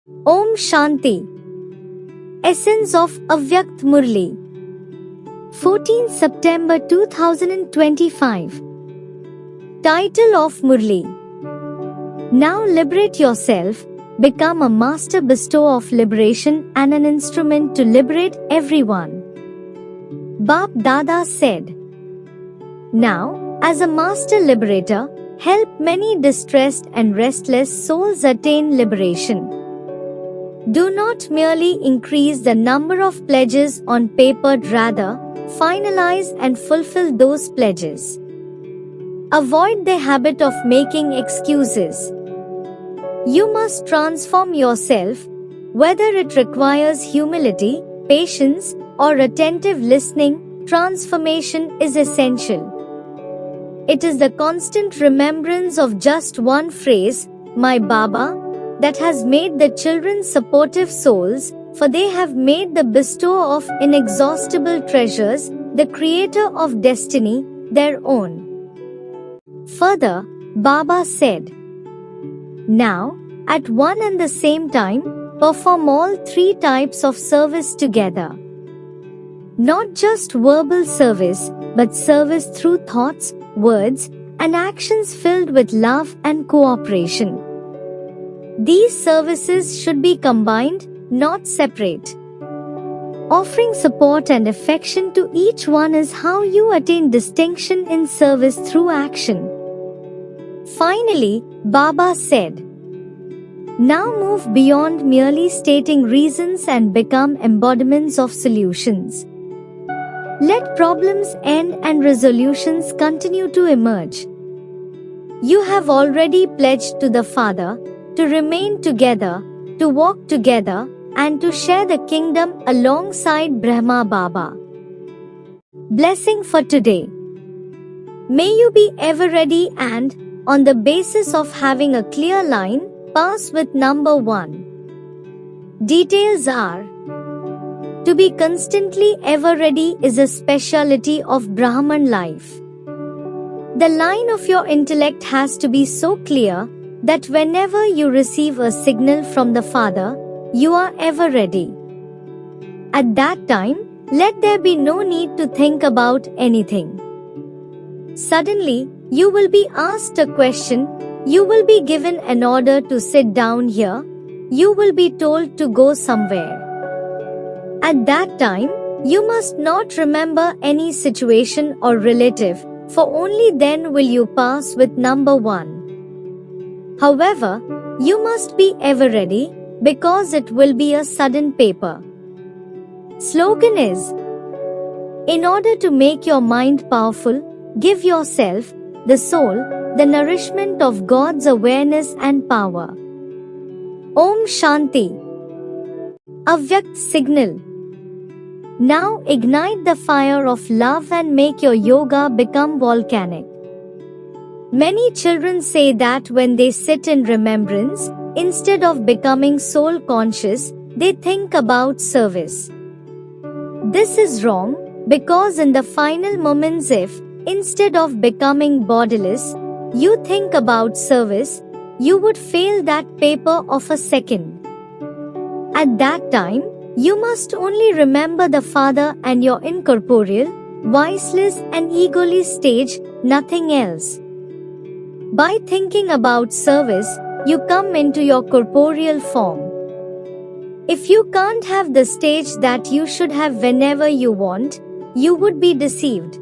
Om Shanti. Essence of Avyakt Murli. 14 September 2025. Title of Murli. Now liberate yourself, become a master bestower of liberation and an instrument to liberate everyone. Bap Dada said. Now, as a master liberator, help many distressed and restless souls attain liberation. Do not merely increase the number of pledges on paper, rather, finalize and fulfill those pledges. Avoid the habit of making excuses. You must transform yourself, whether it requires humility, patience, or attentive listening. Transformation is essential. It is the constant remembrance of just one phrase, "My Baba," that has made the children supportive souls, for they have made the bestower of inexhaustible treasures, the creator of destiny, their own. Further, Baba said, now, at one and the same time, perform all three types of service together. Not just verbal service, but service through thoughts, words, and actions filled with love and cooperation. These services should be combined, not separate. Offering support and affection to each one is how you attain distinction in service through action. Finally, Baba said, now move beyond merely stating reasons and become embodiments of solutions. Let problems end and resolutions continue to emerge. You have already pledged to the Father to remain together, to walk together, and to share the kingdom alongside Brahma Baba. Blessing for today. May you be ever ready and, on the basis of having a clear line, pass with number 1. Details are: to be constantly ever ready is a speciality of Brahman life. The line of your intellect has to be so clear that whenever you receive a signal from the Father, you are ever ready. At that time, let there be no need to think about anything. Suddenly, you will be asked a question, you will be given an order to sit down here, you will be told to go somewhere. At that time, you must not remember any situation or relative, for only then will you pass with number 1. However, you must be ever ready, because it will be a sudden paper. Slogan is, in order to make your mind powerful, give yourself, the soul, the nourishment of God's awareness and power. Om Shanti. Avyakt signal. Now ignite the fire of love and make your yoga become volcanic. Many children say that when they sit in remembrance, instead of becoming soul conscious, they think about service. This is wrong, because in the final moments, if, instead of becoming bodiless, you think about service, you would fail that paper of a second. At that time, you must only remember the Father and your incorporeal, voiceless and egoless stage, nothing else. By thinking about service, you come into your corporeal form. If you can't have the stage that you should have whenever you want, you would be deceived.